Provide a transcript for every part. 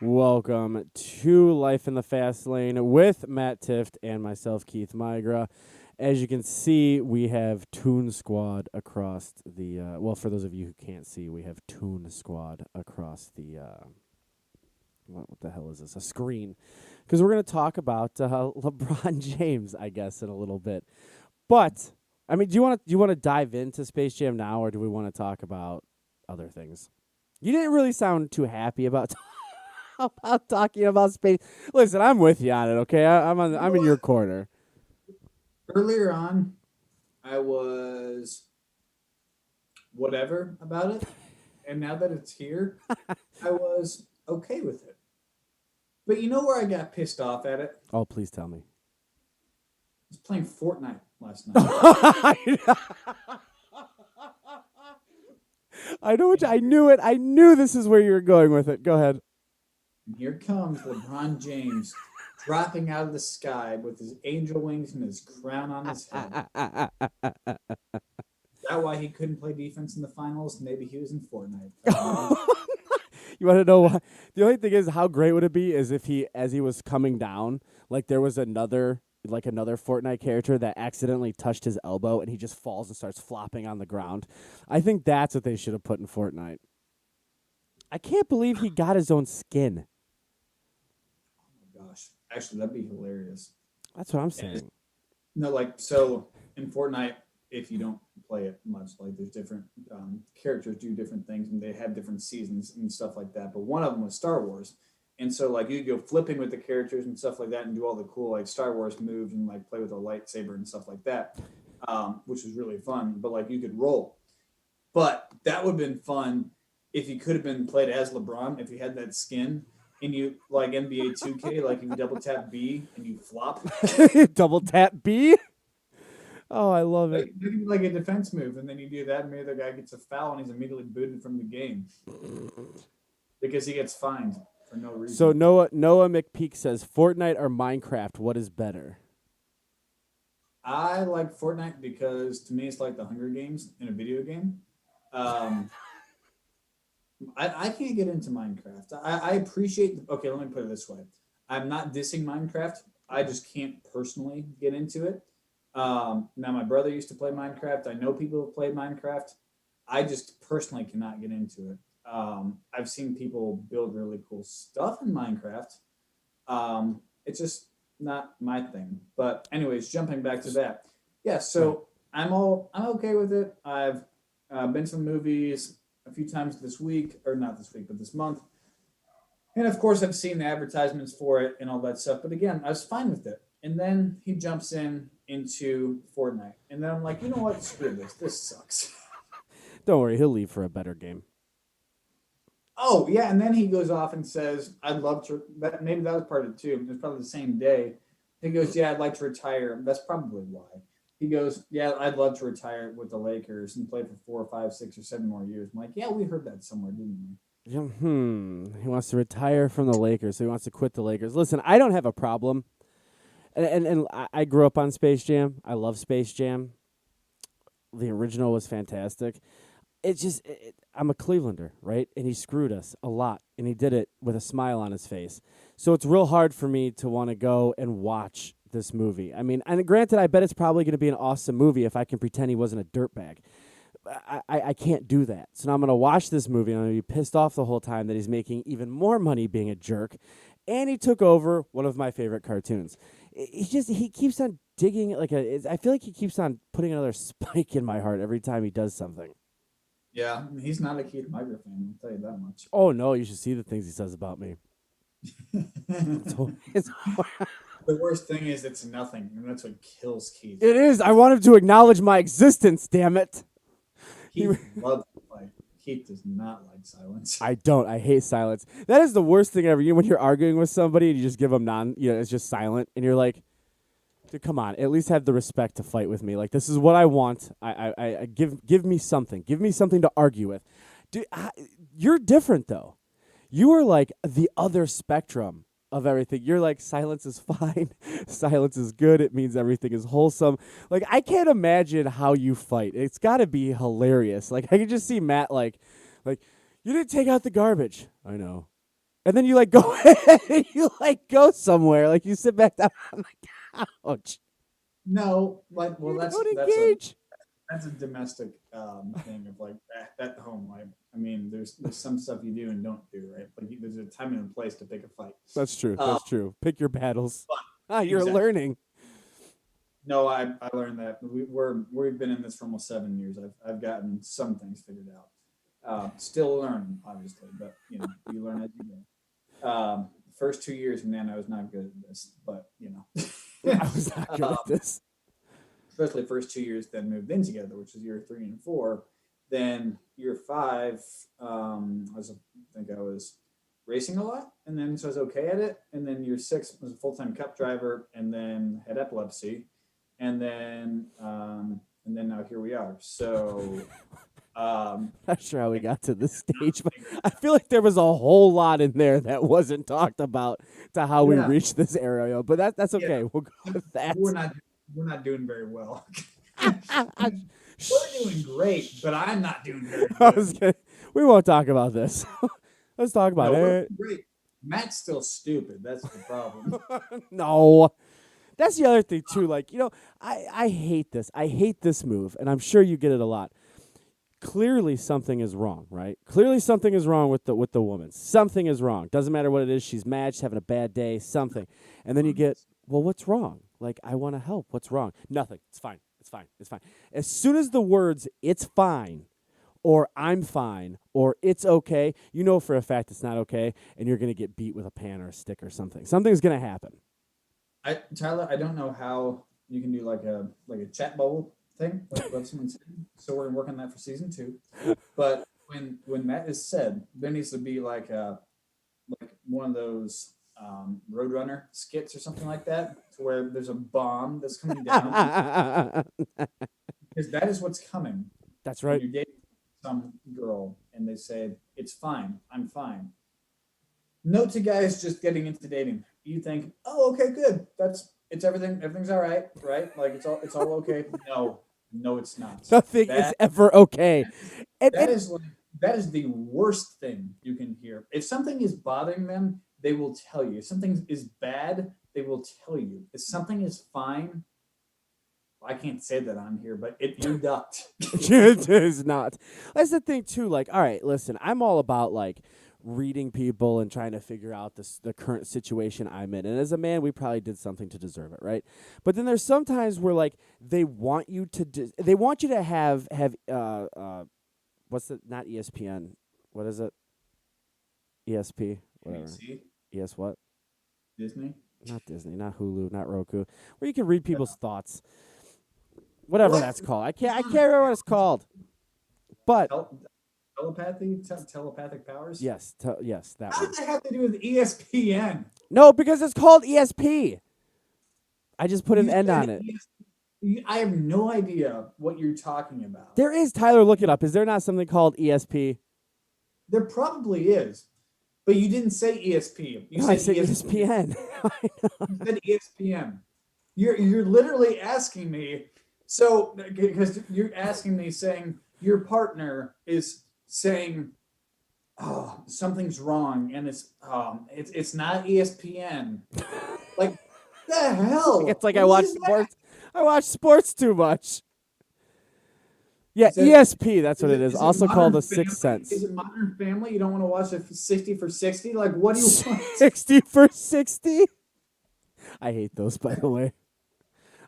Welcome to Life in the Fast Lane with Matt Tift and myself, Keith Migra. As you can see, we have Toon Squad across the. For those of you who can't see, we have Toon Squad across the. What the hell is this? A screen. Because we're going to talk about LeBron James, I guess, in a little bit. But, I mean, do you want to dive into Space Jam now, or do we want to talk about other things? You didn't really sound too happy about about talking about space. Listen, I'm with you on it. Okay, I'm in your corner. Earlier on, I was whatever about it, and now that it's here, I was okay with it. But you know where I got pissed off at it? I Oh, please tell me. was playing Fortnite last night. I know I knew it. I knew this is where you were going with it. Go ahead. And here comes LeBron James dropping out of the sky with his angel wings and his crown on his head. Is that why he couldn't play defense in the finals? Maybe he was in Fortnite. You want to know why? The only thing is, how great would it be is if as he was coming down, like there was another Fortnite character that accidentally touched his elbow and he just falls and starts flopping on the ground. I think that's what they should have put in Fortnite. I can't believe he got his own skin. Oh my gosh. Actually, that'd be hilarious. That's what I'm And saying. no, like so in Fortnite, if you don't play it much, like there's different characters do different things and they have different seasons and stuff like that. But one of them was Star Wars, and so like you go flipping with the characters and stuff like that, and do all the cool like Star Wars moves and like play with a lightsaber and stuff like that, which was really fun. But like you could roll, but that would have been fun if you could have been played as LeBron if you had that skin. And you like NBA 2K, like you double tap B and you flop. Double tap B. Oh, I love it. Like a defense move, and then you do that, and maybe the guy gets a foul, and he's immediately booted from the game because he gets fined for no So reason. Noah McPeak says Fortnite or Minecraft. What is better? I like Fortnite because to me it's like the Hunger Games in a video game. Um, I can't get into Minecraft. I appreciate. Okay, let me put it this way: I'm not dissing Minecraft. I just can't personally get into it. Now my brother used to play Minecraft. I know people who played Minecraft. I just personally cannot get into it. I've seen people build really cool stuff in Minecraft. It's just not my thing. But anyways, jumping back to that, yeah. Right. So I'm okay with it. I've been to the movies a few times this week, or not this week, but this month. And of course, I've seen the advertisements for it and all that stuff. But again, I was fine with it. And then he jumps in into Fortnite, and then I'm like, you know what? Screw this. This sucks. Don't worry, he'll leave for a better game. Oh yeah, and then he goes off and says, "I'd love to." That maybe that was part of it too. It was probably the same day. He goes, "Yeah, I'd like to retire." That's probably why. He goes, "Yeah, I'd love to retire with the Lakers and play for 4 or 5, 6 or 7 more years." I'm like, "Yeah, we heard that somewhere, didn't Yeah, He wants to retire from the Lakers, so he wants to quit the Lakers. Listen, I don't have a problem. And I grew up on Space Jam. I love Space Jam. The original was fantastic. It's just I'm a Clevelander, right? And he screwed us a lot, and he did it with a smile on his face. So it's real hard for me to want to go and watch this movie. I mean, and granted, I bet it's probably going to be an awesome movie if I can pretend he wasn't a dirtbag. I can't do that. So now I'm going to watch this movie and I'm going to be pissed off the whole time that he's making even more money being a jerk. And he took over one of my favorite cartoons. He keeps on digging I feel like he keeps on putting another spike in my heart every time he does something. he? Yeah, he's not a Keith Miger fan. I'll tell you that much. Oh no, you should see the things he says about me. It's, it's, The worst thing is it's nothing, and that's what kills Keith. it is. I want him to acknowledge my existence. Damn it. He, Keith loves to fight. Keith does not like silence. I don't. I hate silence. That is the worst thing ever. You know, when you're arguing with somebody and you just give them it's just silent, and you're like, dude, come on, at least have the respect to fight with me. Like, this is what I want. I give me something. Give me something to argue with. Dude, you're different though. You are like the other spectrum of everything. You're like, silence is fine. Silence is good. It means everything is wholesome. Like, I can't imagine how you fight. It's got to be hilarious. Like, I can just see Matt like you didn't take out the garbage. I know. And then you like go you like go somewhere. Like you sit back down on the couch. No, like, well, You that's don't that's a engage. that's a domestic thing of like at home. Like, I mean, there's some stuff you do and don't do, right? Like, there's a time and a place to pick a fight. That's true. Um, That's true. Pick your battles. but Ah, you're exactly. learning. No, I learned that we've been in this for almost 7 years. I've gotten some things figured out. Still learning, obviously, but you learn as you go. First 2 years, man, I was not good at this, but I was not good at this. especially first 2 years, then moved in together, which is year 3 and 4. Then year 5, I think I was racing a lot, and then so I was okay at it. And then year 6 was a full time cup driver, and then had epilepsy, and then now here we are. So, Not sure how we got to this stage, but I feel like there was a whole lot in there that wasn't talked about to how we Yeah. reached this area. But that's okay. We'll go with that. we're not doing very well. We're doing great, but I'm not doing very I good. was gonna, we won't talk about this. Let's talk about No, we're it. doing great. Matt's still stupid. That's the problem. No. That's the other thing too. Like, I hate this. I hate this move, and I'm sure you get it a lot. Clearly something is wrong, right? Clearly something is wrong with the woman. Something is wrong. Doesn't matter what it is. She's mad, she's having a bad day, something. And then you get, well, what's wrong? Like, I want to help. What's wrong? Nothing. It's fine. It's fine. It's fine. As soon as the words "it's fine" or "I'm fine" or "it's okay," you know for a fact it's not okay, and you're going to get beat with a pan or a stick or something. Something's going to happen. Tyler, I don't know how you can do like a chat bubble thing, like what someone said. So we're working on that for season 2. But when Matt is said, there needs to be like one of those Roadrunner skits or something like that, to where there's a bomb that's coming down, because that is what's coming. That's When right. you're dating some girl and they say it's fine, I'm fine. Note to guys just getting into dating. You think, oh, okay, good. Everything's all right, right? Like it's all okay. No, it's not. Nothing is ever okay. That is the worst thing you can hear. If something is bothering them, they will tell you. If something is bad, they will tell you. If something is fine, I can't say that on here, but you're ducked. It is not. That's the thing too. Like, all right, listen, I'm all about like reading people and trying to figure out the current situation I'm in. And as a man, we probably did something to deserve it, right? But then there's sometimes where like they want you to have what's the not ESPN? What is it? ESP, whatever. See, ES what? Disney. Not Disney, not Hulu, not Roku. Where you can read people's thoughts. Whatever What? that's called. I can't remember what it's called. But Telepathic powers. yes, yes, that How one. does that have to do with ESPN? No, because it's called ESP. I just put an You end said on it. I have no idea what you're talking about. There is, Tyler, look it up. Is there not something called ESP? There probably is, but you didn't say ESP. You No, I said ESPN. You said ESPN. You're literally asking me. So because you're asking me, saying your partner is saying, "Oh, something's wrong," and it's not ESPN. Like, the hell? It's like I What watch is that? sports. I watch sports too much. Yeah, Is it- ESP, that's what it is. it Also called Modern a Sixth Family? Sense. Is it Modern Family? You don't want to watch a 60 for 60? Like, what do you want? 60 for 60? I hate those, by the way.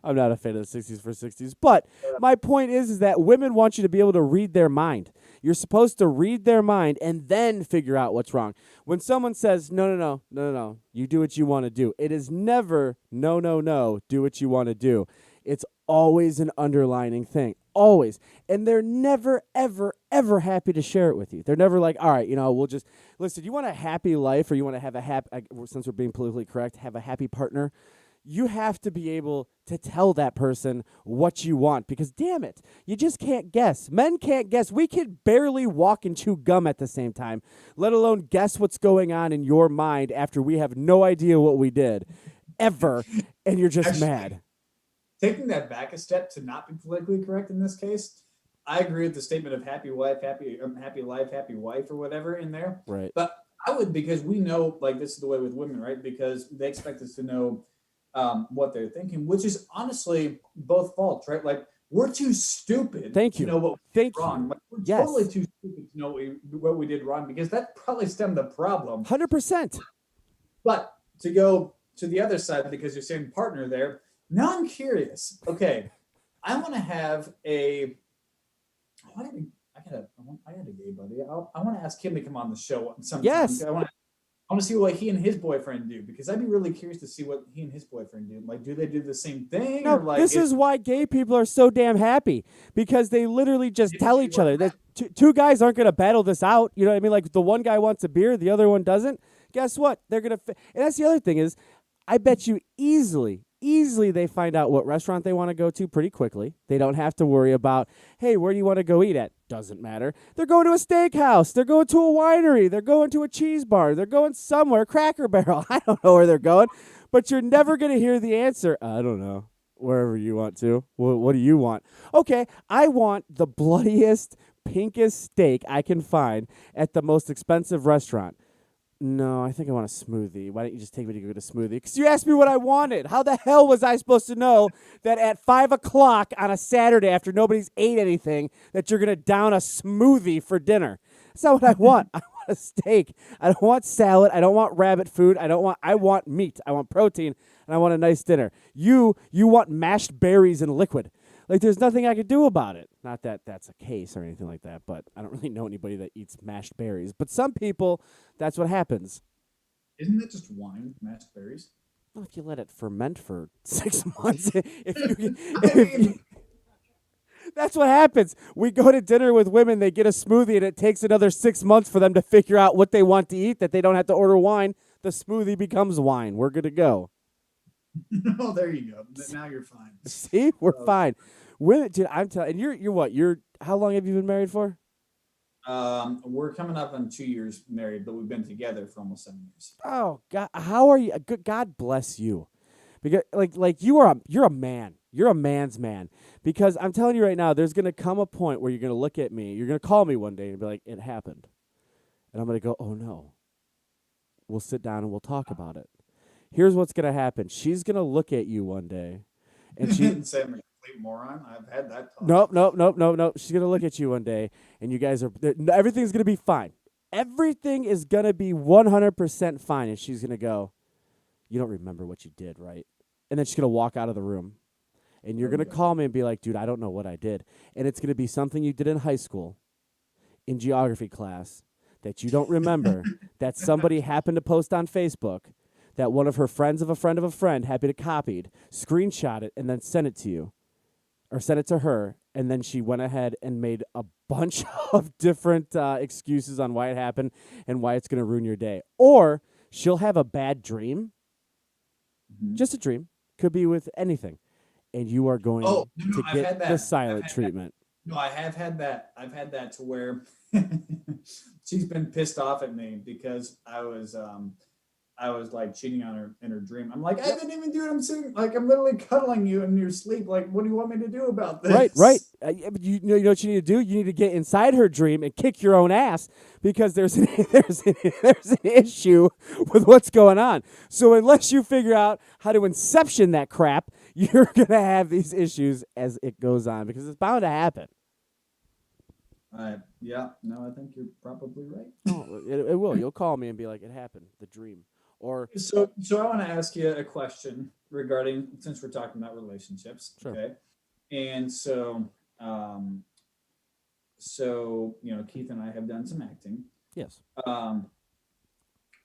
I'm not a fan of the 60s for 60s. But my point is that women want you to be able to read their mind. You're supposed to read their mind and then figure out what's wrong. When someone says, no, you do what you want to do, it is never, no, do what you want to do. It's always an underlining thing. Always. And they're never, ever, ever happy to share it with you. They're never like, all right, we'll just, listen, you want a happy life, or you want to have a happy, since we're being politically correct, have a happy partner? You have to be able to tell that person what you want, because damn it, you just can't guess. Men can't guess. We can barely walk and chew gum at the same time, let alone guess what's going on in your mind after we have no idea what we did ever, and you're just Actually, mad. Taking that back a step to not be politically correct in this case, I agree with the statement of happy wife, happy life, happy wife, or whatever in there. Right. But I would, because we know, like, this is the way with women, right? Because they expect us to know what they're thinking, which is honestly both faults, right? Like, we're too stupid Thank to you. know what we did Thank wrong. you. Like, we're totally Yes. too stupid to know what we did wrong, because that probably stemmed the problem. 100%. But to go to the other side, because you're saying partner there, now I'm curious. Okay, I want to have a. I got a, I got a gay buddy. I want to ask him to come on the show sometime. Yes. I want to see what he and his boyfriend do, because I'd be really curious to see what he and his boyfriend do. Like, do they do the same thing, No, or like this is why gay people are so damn happy because they literally just tell each other that two guys aren't going to battle this out. You know what I mean? Like the one guy wants a beer, the other one doesn't. Guess what? They're going to and that's the other thing is I bet you easily they find out what restaurant they want to go to pretty quickly. They don't have to worry about, "Hey, where do you want to go eat at?" Doesn't matter. They're going to a steakhouse, they're going to a winery, they're going to a cheese bar, they're going somewhere, Cracker Barrel. I don't know where they're going. But you're never going to hear the answer. I don't know. Wherever you want to. What do you want? Okay, I want the bloodiest, pinkest steak I can find at the most expensive restaurant. No, I think I want a smoothie. Why don't you just take me to go get a smoothie? Because you asked me what I wanted. How the hell was I supposed to know that at 5 o'clock on a Saturday after nobody's ate anything that you're going to down a smoothie for dinner? That's not what I want. I want a steak. I don't want salad. I don't want rabbit food. I want meat. I want protein, and I want a nice dinner. You want mashed berries and liquid. Like, there's nothing I could do about it. Not that that's a case or anything like that, but I don't really know anybody that eats mashed berries. But some people, that's what happens. isn't that just wine, mashed berries? Well, if you let it ferment for 6 months, I mean, that's what happens. We go to dinner with women, they get a smoothie, and it takes another 6 months for them to figure out what they want to eat, that they don't have to order wine. The smoothie becomes wine. We're good to go. oh, there you go. Now you're fine. See? We're fine. Women, dude, I'm telling and you're what? How long have you been married for? We're coming up on 2 years married, but we've been together for almost 7 years. Oh God, how are you? Good God bless you, because like you're a man. You're a man's man. Because I'm telling you right now, there's gonna come a point where you're gonna look at me. You're gonna call me one day and be like, "It happened," and I'm gonna go, "Oh no." We'll sit down and we'll talk about it. Here's what's gonna happen. She's gonna look at you one day, and she Say I'm a complete moron. I've had that talk. nope. She's gonna look at you one day, and you guys are everything's gonna be fine. Everything is gonna be 100% fine, and she's gonna go, "You don't remember what you did, right?" And then she's gonna walk out of the room, and you're There we gonna go. call me and be like, "Dude, I don't know what I did," and it's gonna be something you did in high school, in geography class, that you don't remember, that somebody happened to post on Facebook, that one of her friends of a friend of a friend happened to copied, screenshot it, and then sent it to you, or sent it to her, and then she went ahead and made a bunch of different excuses on why it happened and why it's going to ruin your day. Or she'll have a bad dream, Mhm. just a dream, could be with anything, and you are going Oh, no, to I've had get that. the I've silent had that. treatment. No, I have had that. I've had that to where she's been pissed off at me because I was like cheating on her in her dream. I'm like, I didn't even do it. I'm sitting like I'm literally cuddling you in your sleep. Like, what do you want me to do about this? Right. Yeah, but you know what you need to do? You need to get inside her dream and kick your own ass because there's there's an issue with what's going on. So unless you figure out how to inception that crap, you're going to have these issues as it goes on because it's bound to happen. Yeah, no, I think you're probably right. Oh, it will. You'll call me and be like, "It happened, the dream." Or So I want to ask you a question regarding, since we're talking about relationships, sure. okay? And um, Keith and I have done some acting. Yes. Um,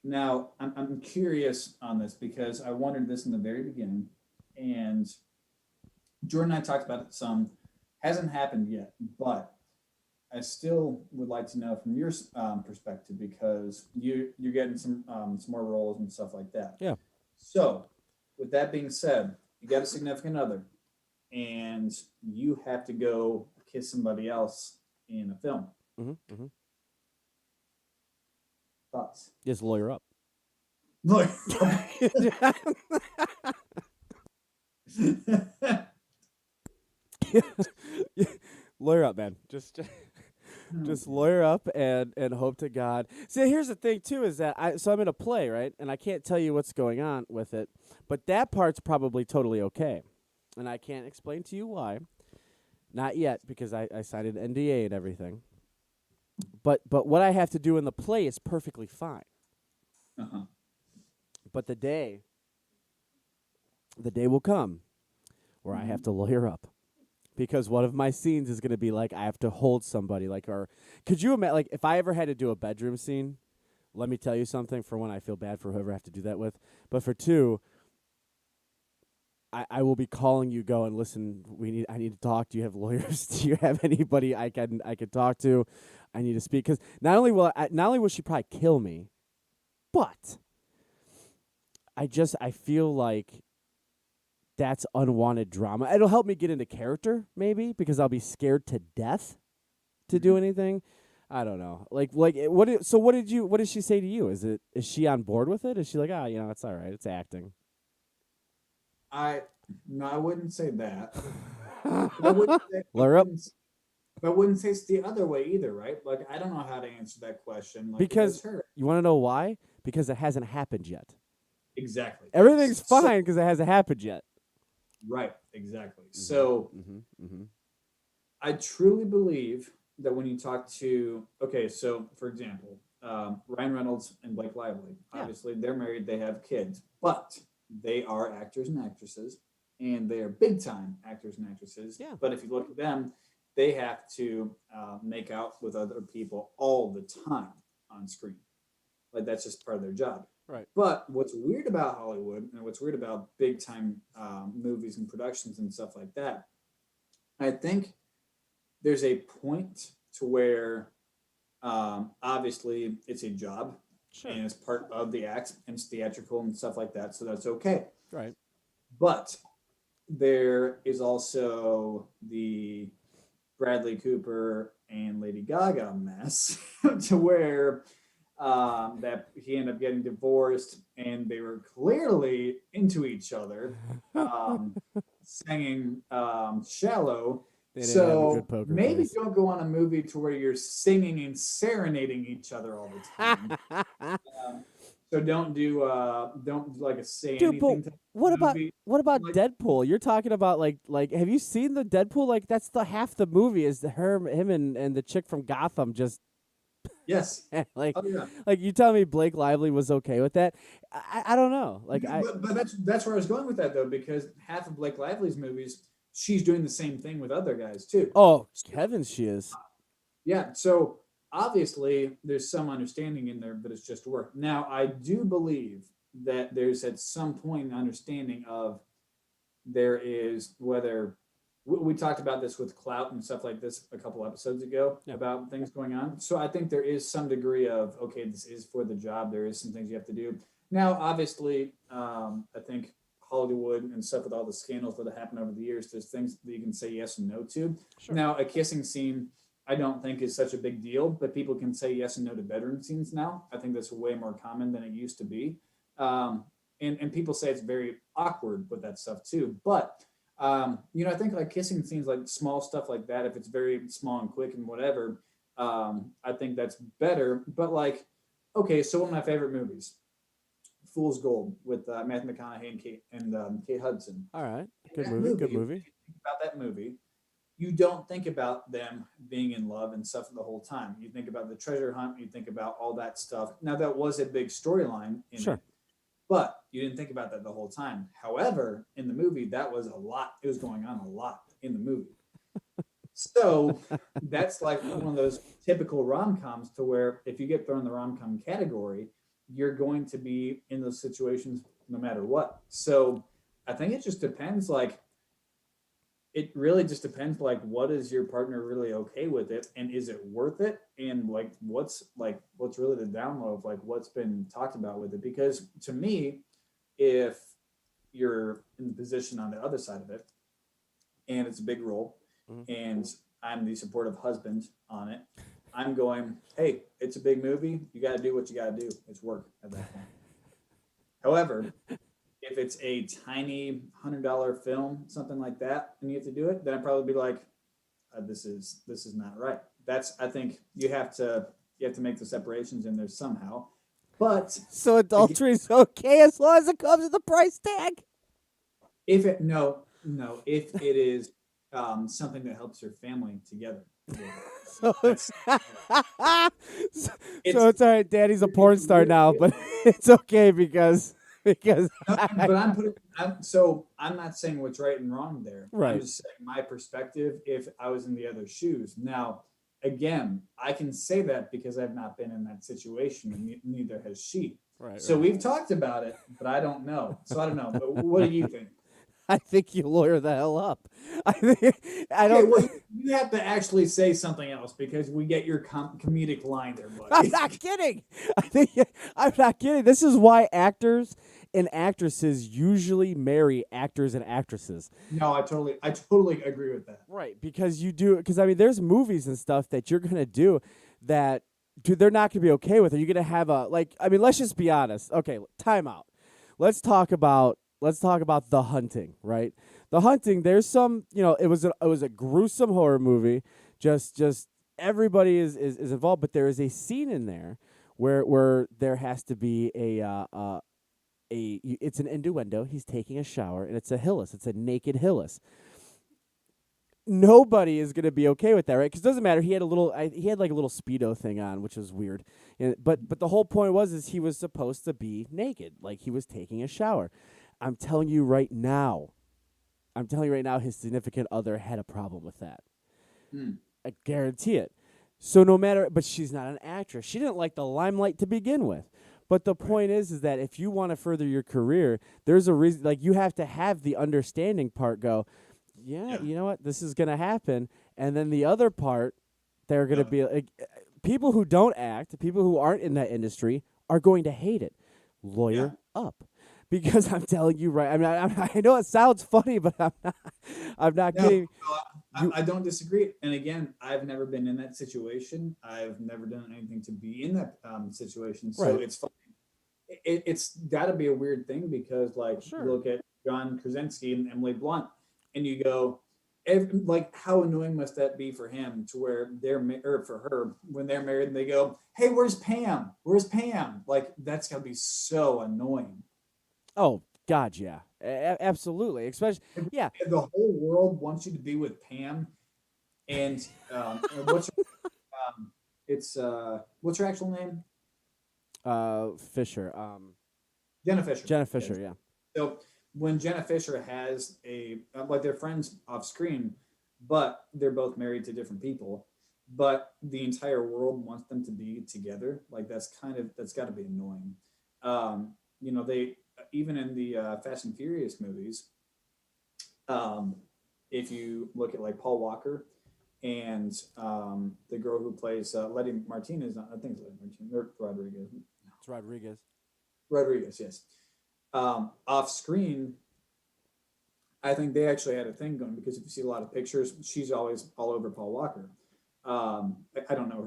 Now I'm curious on this because I wondered this in the very beginning, and Jordan and I talked about it some. Hasn't happened yet, but I still would like to know from your perspective, because you're getting some more roles and stuff like that. Yeah. So, with that being said, you got a significant other, and you have to go kiss somebody else in a film. Mm-hmm. Thoughts? Just lawyer up. Look. Lawyer up, man. Just Just lawyer up and hope to God. See, here's the thing too is that I'm in a play, right? And I can't tell you what's going on with it, but that part's probably totally okay. And I can't explain to you why. Not yet, because I signed an NDA and everything. But what I have to do in the play is perfectly fine. Uh-huh. But the day will come where I have to lawyer up. Because one of my scenes is going to be like I have to hold somebody, like, or could you imagine, like, if I ever had to do a bedroom scene? Let me tell you something. For one, I feel bad for whoever I have to do that with, but for two, I will be calling you, going, listen, I need to talk. Do you have lawyers? Do you have anybody I can talk to? I need to speak, because not only will she probably kill me, but I feel like that's unwanted drama. It'll help me get into character, maybe, because I'll be scared to death to do anything. I don't know. What did she say to you? Is she on board with it? Is she like, it's all right, it's acting? No, I wouldn't say that. But I wouldn't say, Lure up. but I wouldn't say it's the other way either, right? Like I don't know how to answer that question. Like it does Because hurt. you want to know why? Because it hasn't happened yet. Exactly. Everything's So, fine because it hasn't happened yet. right, exactly. Mm-hmm. So Mm-hmm. I truly believe that when you talk to, okay, so for example, Ryan Reynolds and Blake Lively, Yeah. obviously they're married, they have kids, but they are actors and actresses, and they are big time actors and actresses. Yeah. But if you look at them, they have to make out with other people all the time on screen. Like that's just part of their job. Right. But what's weird about Hollywood and what's weird about big time movies and productions and stuff like that, I think there's a point to where obviously it's a job Sure. and it's part of the act and it's theatrical and stuff like that, so that's okay. Right. But there is also the Bradley Cooper and Lady Gaga mess to where that he ended up getting divorced and they were clearly into each other, um, singing "Shallow." They didn't have a So good poker maybe face. don't go on a movie to where you're singing and serenading each other all the time. So don't like say Dude, but anything to what the about movie. what about Like Deadpool? You're talking about like have you seen the Deadpool? Like that's the half the movie is him and the chick from Gotham just yes, like oh yeah. you tell me Blake Lively was okay with that? I don't know. Like But that's where I was going with that though, because half of Blake Lively's movies, she's doing the same thing with other guys too. oh heavens she is. Yeah, so obviously there's some understanding in there, but it's just work. Now I do believe that there's at some point an understanding of there is whether we talked about this with clout and stuff like this a couple episodes ago Yeah. about things going on. So I think there is some degree of okay, this is for the job. There is some things you have to do. Now, obviously, I think Hollywood and stuff with all the scandals that have happened over the years, there's things that you can say yes and no to. Sure. Now, a kissing scene, I don't think is such a big deal, but people can say yes and no to bedroom scenes now. I think that's way more common than it used to be. And people say it's very awkward with that stuff too. But I think like kissing scenes, like small stuff like that, if it's very small and quick and whatever, I think that's better. But like, okay, so one of my favorite movies, Fool's Gold, with Matthew McConaughey and Kate Hudson. All right. In Good that movie. Good movie, movie. if you think about that movie, you don't think about them being in love and stuff the whole time. You think about the treasure hunt. You think about all that stuff. Now that was a big storyline in Sure. it, but you didn't think about that the whole time. However, in the movie, that was a lot. It was going on a lot in the movie. So that's like one of those typical rom-coms to where if you get thrown in the rom-com category, you're going to be in those situations no matter what. So I think it just depends. Like it really just depends. Like what is your partner really okay with it, and is it worth it? And what's really the download of like what's been talked about with it? Because to me, if you're in the position on the other side of it, and it's a big role, and I'm the supportive husband on it, I'm going, hey, it's a big movie. You got to do what you got to do. It's work at that point. However, if it's a tiny $100 film, something like that, and you have to do it, then I'd probably be like, this is not right. That's I think you have to make the separations in there somehow. But So again, adultery is okay as long as it comes with a price tag. if it no if it is something that helps your family together, So, that's so it's it's all right. Daddy's a porn it's a star weird now, deal. but it's okay because No, but I'm putting. I'm not saying what's right and wrong there. I'm right, just saying my perspective. If I was in the other shoes, now again, I can say that because I've not been in that situation, and neither has she. right, So right. we've talked about it, but I don't know. So I don't know. But what do you think? I think you lawyer the hell up. I think I Okay, don't. well, you have to actually say something else because we get your comedic line there, I'm buddy. not kidding. I think I'm not kidding. This is why actors and actresses usually marry actors and actresses. No, I totally agree with that. Right, because you do because I mean there's movies and stuff that you're going to do that dude they're not going to be okay with. Are you going to have a like I mean let's just be honest. Okay, time out. Let's talk about The Hunting, right? The Hunting there's some, it was a gruesome horror movie. Just everybody is involved, but there is a scene in there where there has to be it's an innuendo. He's taking a shower and it's a Hillis. It's a naked Hillis. Nobody is gonna be okay with that, right? Because it doesn't matter. He had like a little speedo thing on, which was weird. But the whole point is he was supposed to be naked, like he was taking a shower. I'm telling you right now. I'm telling you right now, his significant other had a problem with that. Hmm. I guarantee it. So no matter, but she's not an actress. She didn't like the limelight to begin with. But the Right. point is that if you want to further your career, there's a reason. Like you have to have the understanding part. Go, yeah, Yeah. you know what, this is gonna happen, and then the other part, they're gonna Yep. be like, people who don't act, people who aren't in that industry, are going to hate it. Yeah. Lawyer up, because I'm telling you right. I mean, I know it sounds funny, but I'm not. I'm not No, kidding. no, You I don't disagree. And again, I've never been in that situation. I've never done anything to be in that situation. So right? it's fun. It's got to be a weird thing because, like, you Sure. look at John Krasinski and Emily Blunt, and you go, like, how annoying must that be for him to where or for her when they're married and they go, "Hey, where's Pam? Where's Pam?" Like, that's got to be so annoying. Oh God, yeah, absolutely. Especially, yeah. If the whole world wants you to be with Pam, and what's it's what's her actual name? Fisher. Jenna Fisher. Jenna Yes. Fisher. Yeah. So when Jenna Fisher has like they're friends off screen, but they're both married to different people, but the entire world wants them to be together. Like that's got to be annoying. They even in the Fast and Furious movies, um, if you look at like Paul Walker and the girl who plays Letty Martinez, I think it's Letty Martinez or Rodriguez. It's Rodriguez. Rodriguez, yes. Off screen, I think they actually had a thing going because if you see a lot of pictures, she's always all over Paul Walker. I don't know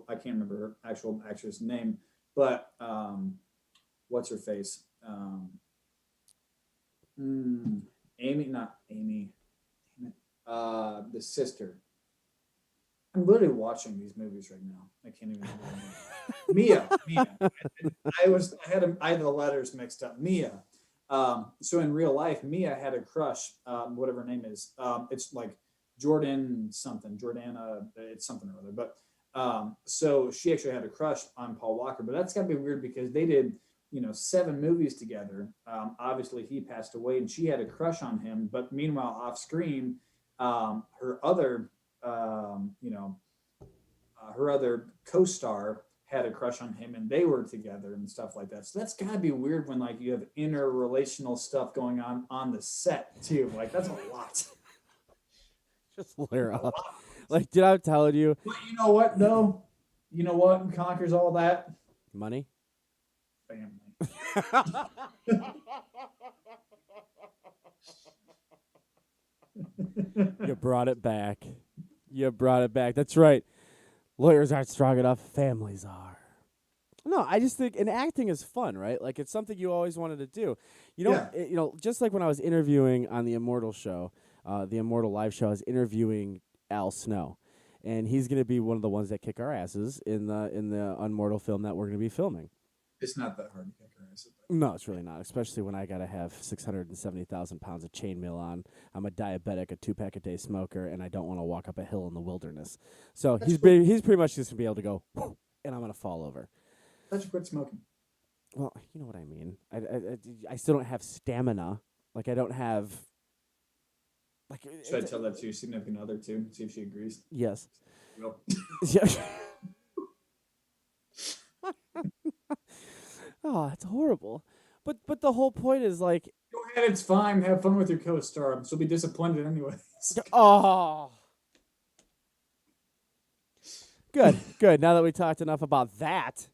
I can't remember her actual actress name, but what's her face? Amy, not Amy. Damn it. The sister. I'm literally watching these movies right now. I can't even remember her name. Mia. I had the letters mixed up. Mia. So in real life, Mia had a crush, whatever her name is. It's like Jordan something, Jordana, it's something or other. But so she actually had a crush on Paul Walker. But that's got to be weird because they did, 7 movies together. Obviously, he passed away, and she had a crush on him. But meanwhile, off screen, her other, her other co-star had a crush on him and they were together and stuff like that. So that's gotta be weird when like you have interrelational stuff going on the set too. Like that's a lot. Just lawyer A up. lot. Like, did I tell you? But you know what though? You know what conquers all that? Money. Family. You brought it back. You brought it back. That's right. Lawyers aren't strong enough. Families are. No, I just think and acting is fun, right? Like it's something you always wanted to do. Yeah. Just like when I was interviewing on the Immortal show, the Immortal Live show, I was interviewing Al Snow, and he's going to be one of the ones that kick our asses in the Unmortal film that we're going to be filming. It's not that hard to kick her ass. No, it's really not, especially when I got to have 670,000 pounds of chainmail on. I'm a diabetic, a 2-pack-a-day smoker, and I don't want to walk up a hill in the wilderness. So he's pretty much just going to be able to go, and I'm going to fall over. Let you quit smoking. Well, you know what I mean. I still don't have stamina. Like, I don't have... Like, Should I tell that to your significant other, too? See if she agrees? Yes. Well. Yeah. Oh, that's horrible. But the whole point is like, go ahead, it's fine. Have fun with your co-star. She'll be disappointed anyways. Oh. Good. Now that we talked enough about that.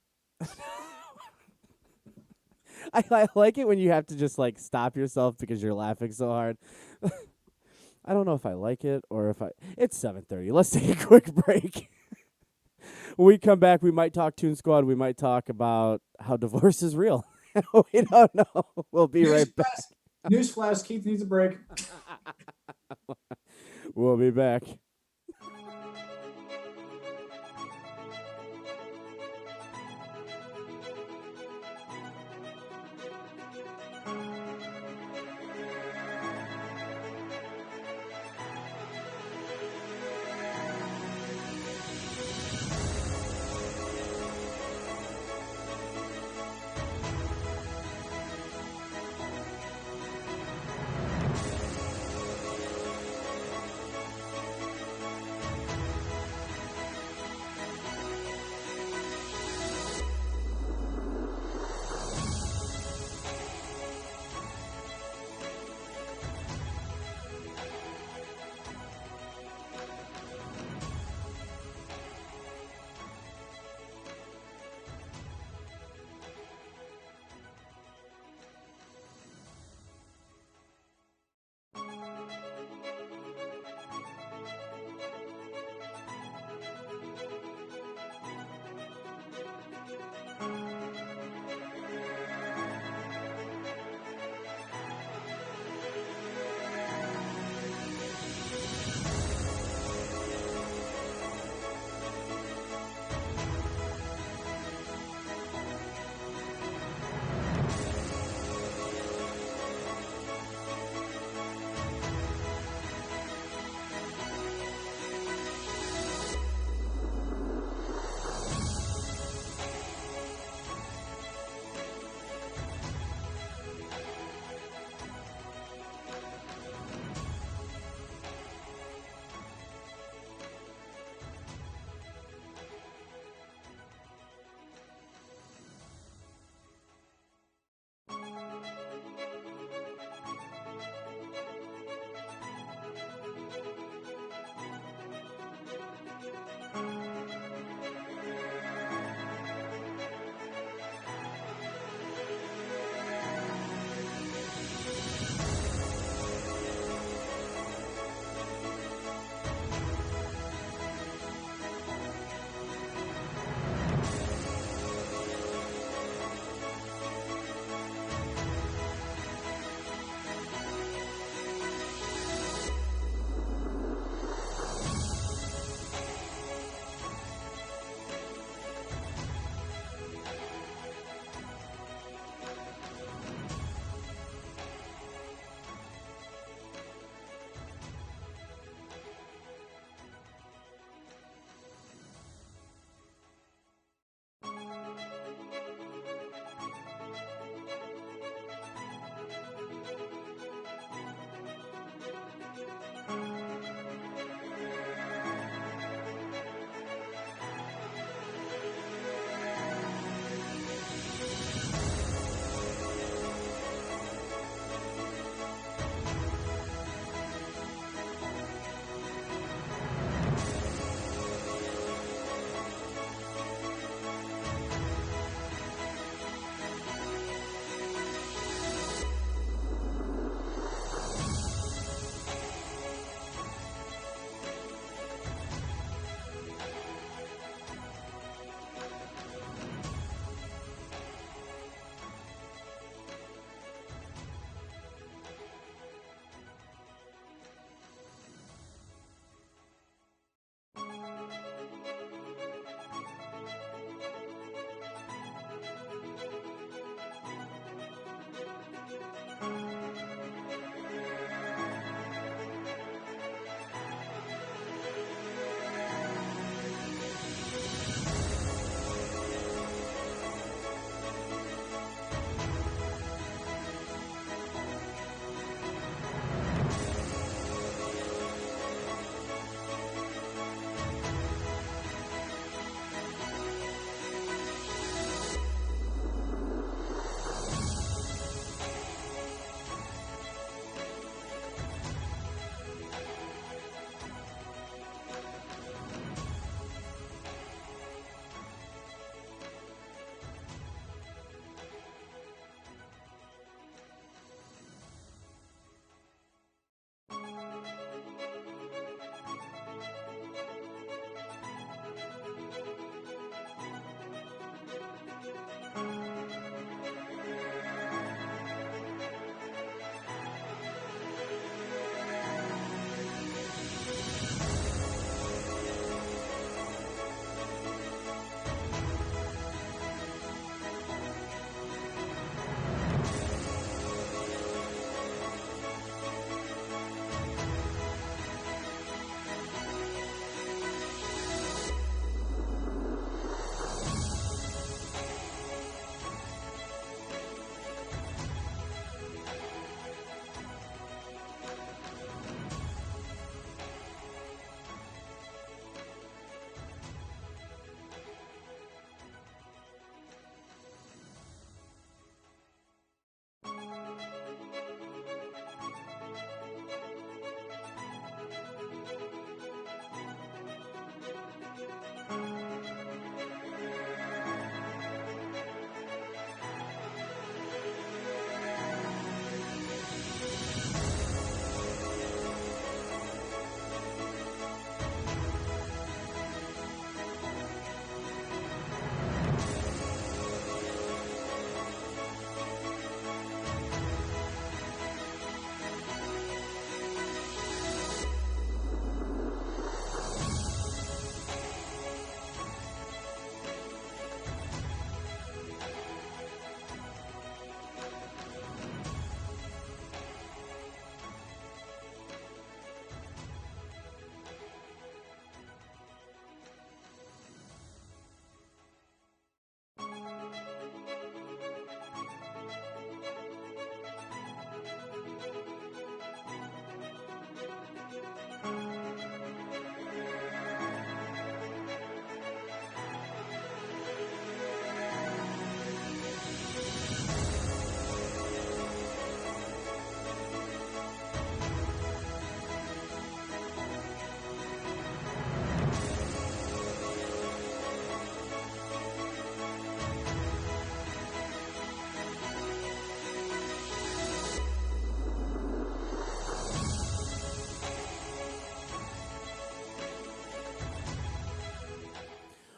I like it when you have to just like stop yourself because you're laughing so hard. I don't know if I like it or if it's 7:30. Let's take a quick break. When we come back, we might talk Toon Squad. We might talk about how divorce is real. We don't know. We'll be right back. Newsflash, Keith needs a break. We'll be back.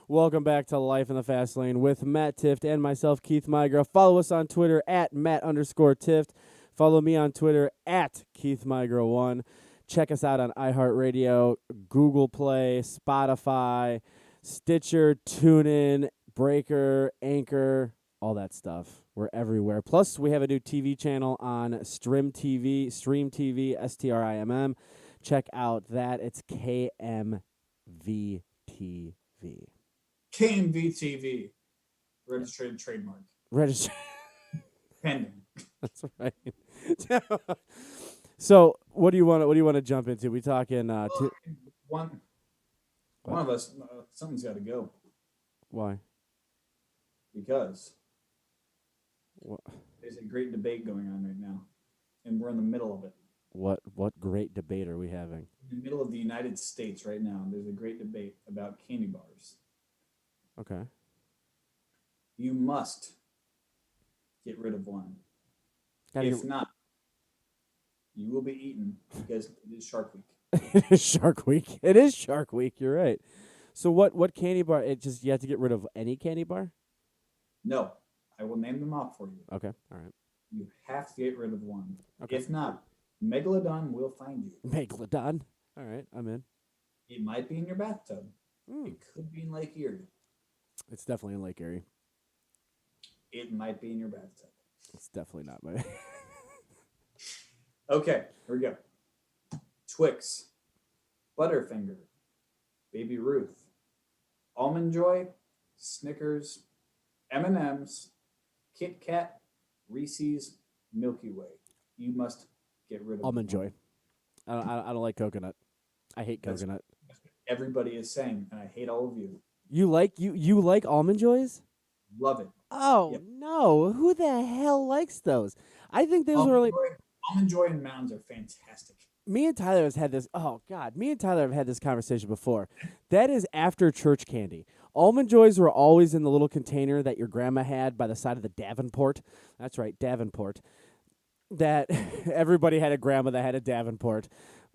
Welcome back to Life in the Fast Lane with Matt Tift and myself, Keith Migra. Follow us on Twitter at Matt_Tift. Follow me on Twitter at Keith Migra1. Check us out on iHeartRadio, Google Play, Spotify, Stitcher, TuneIn, Breaker, Anchor, all that stuff. We're everywhere. Plus, we have a new TV channel on Stream TV, STRIMM. Check out that. It's KMVTV. KMVTV, registered trademark, Register. pending. That's right. So, what do you want? What do you want to jump into? We talking? One of us, something's got to go Why? because What? there's a great debate going on right now, and we're in the middle of it. What great debate are we having? In the middle of the United States right now, there's a great debate about candy bars. Okay. You must get rid of one. Gotta If not, you will be eaten because it is Shark Week. It is Shark Week. It is Shark Week. You're right. So what candy bar? It just you have to get rid of any candy bar. No, I will name them off for you. Okay. All right. You have to get rid of one. Okay. If not, Megalodon will find you. Megalodon. All right. I'm in. It might be in your bathtub. Mm. It could be in Lake Erie. It's definitely in Lake Erie. It might be in your bathtub. It's definitely not my. Okay, here we go. Twix, Butterfinger, Baby Ruth, Almond Joy, Snickers, M&M's, Kit Kat, Reese's, Milky Way. You must get rid of Almond one. Joy. I don't like coconut. I hate That's- coconut. That's what everybody is saying, and I hate all of you. You like Almond Joys? Love it. Oh Yep. no! Who the hell likes those? I think those were like Almond Joy and Mounds are fantastic. me and Tyler has had this. Oh God, me and Tyler have had this conversation before. That is after church candy. Almond Joys were always in the little container that your grandma had by the side of the Davenport. That's right, Davenport. That everybody had a grandma that had a Davenport.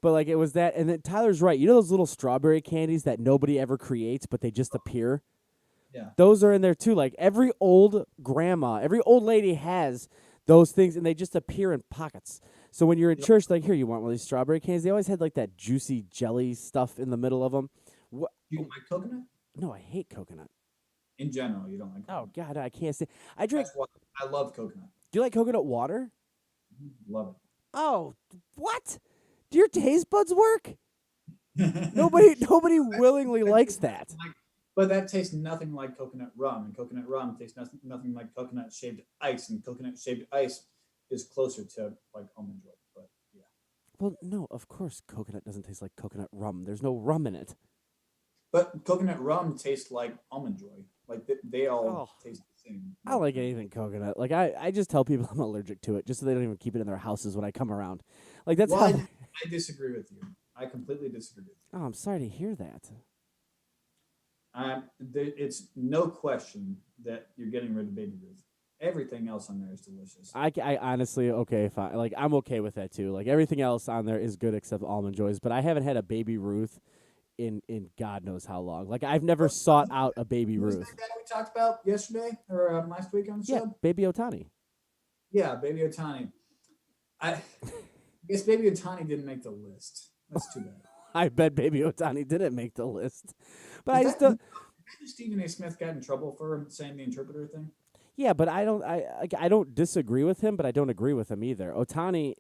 But like it was that, and then Tyler's right. You know those little strawberry candies that nobody ever creates, but they just appear. Yeah. Those are in there too. Like every old grandma, every old lady has those things, and they just appear in pockets. So when you're in church, like here, you want one of these strawberry candies? They always had like that juicy jelly stuff in the middle of them. What? You don't like coconut? No, I hate coconut. In general, you don't like Oh coconut. God, I can't say. I drink. That's why I love coconut. Do you like coconut water? Love Oh, what? Do your taste buds work? it. Nobody willingly likes that. But that tastes nothing like coconut rum, and coconut rum tastes nothing like coconut shaved ice, and coconut shaved ice is closer to like almond joy. But yeah, Well, no, of course coconut doesn't taste like coconut rum. There's no rum in it. but coconut rum tastes like almond joy. Like they all Oh. taste the same. I don't like anything coconut. Like I just tell people I'm allergic to it, just so they don't even keep it in their houses when I come around. Like that's Well, how. I disagree with you. I completely disagree with you. Oh, I'm sorry to hear that. It's no question that you're getting rid of Baby Ruth. Everything else on there is delicious. I honestly okay, fine. Like I'm okay with that too. Like everything else on there is good except almond joys. But I haven't had a Baby Ruth in God knows how long. Like I've never sought out a Baby Who's Ruth. that guy we talked about yesterday or last week on the Yeah, show? Baby Otani. Yeah, Baby Otani. I guess Baby Otani didn't make the list. That's too bad. I bet Baby Otani didn't make the list. But I Is just that- don't. Stephen A. Smith got in trouble for saying the interpreter thing? Yeah, but I don't disagree with him, but I don't agree with him either. Otani,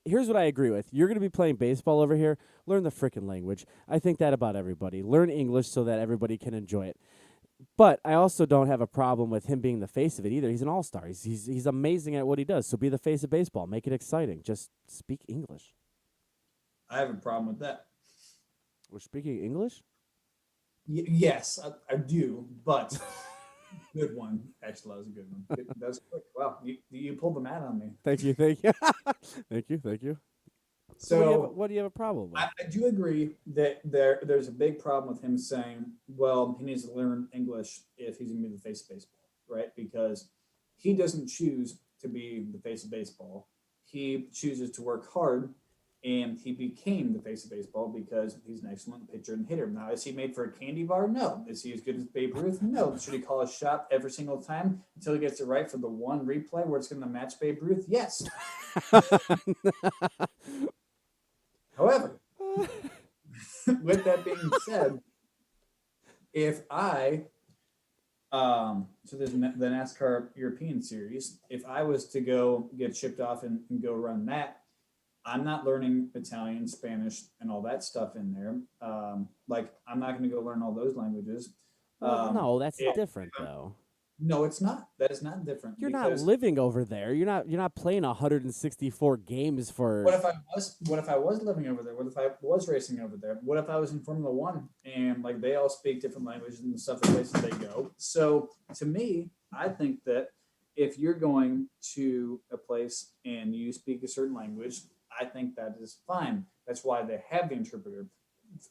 here's what I agree with. You're going to be playing baseball over here. Learn the frickin' language. I think that about everybody. Learn English so that everybody can enjoy it. But I also don't have a problem with him being the face of it either. He's an all-star. He's amazing at what he does. So be the face of baseball. Make it exciting. Just speak English. I have a problem with that. We're speaking English? Yes, I do, but good one. Actually, that was a good one. That was quick. Wow, you pulled the mat on me. Thank you. Thank you. Thank you. So what do you have a problem with? I do agree that there's a big problem with him saying, well, he needs to learn English if he's going to be the face of baseball, right? Because he doesn't choose to be the face of baseball. He chooses to work hard and he became the face of baseball because he's an excellent pitcher and hitter. Now, is he made for a candy bar? No. Is he as good as Babe Ruth? No. Should he call a shot every single time until he gets it right for the one replay where it's going to match Babe Ruth? Yes. However, with that being said, if I so there's the NASCAR European Series. If I was to go get shipped off and go run that, I'm not learning Italian, Spanish, and all that stuff in there. Like I'm not going to go learn all those languages. Well, no, that's It, different though. no, it's not. That is not different You're not because living over there. You're not playing 164 games for. what if I was living over there? What if I was racing over there? What if I was in Formula One and like they all speak different languages and the stuff the places they go? So to me, I think that if you're going to a place and you speak a certain language, I think that is fine. That's why they have the interpreter.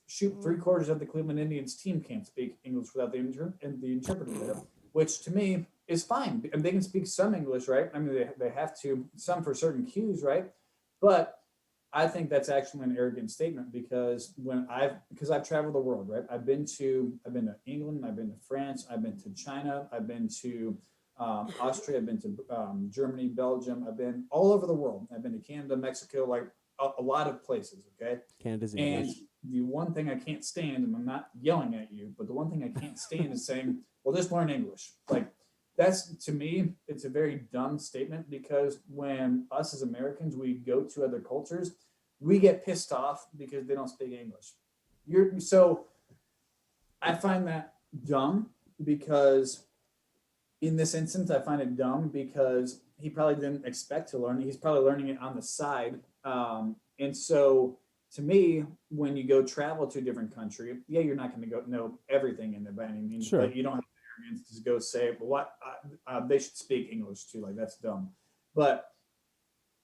Shoot, three-quarters of the Cleveland Indians team can't speak English without the interpreter there, which to me is fine. And they can speak some English, right? I mean, they have to, some for certain cues, right? But I think that's actually an arrogant statement because because I've traveled the world, right? I've been to England, I've been to France, I've been to China, I've been to Austria, I've been to Germany, Belgium, I've been all over the world. I've been to Canada, Mexico, like a lot of places, okay? Canada's And English. the one thing I can't stand, and I'm not yelling at you, but the one thing I can't stand is saying, well, just learn English. Like, that's to me, it's a very dumb statement because when us as Americans, we go to other cultures, we get pissed off because they don't speak English. So I find that dumb because in this instance, I find it dumb because he probably didn't expect to learn it. He's probably learning it on the side. And so to me, when you go travel to a different country, yeah, you're not going to go know everything in there by any means, Sure. but you don't have the arrogance to go say, well, they should speak English too. Like that's dumb. But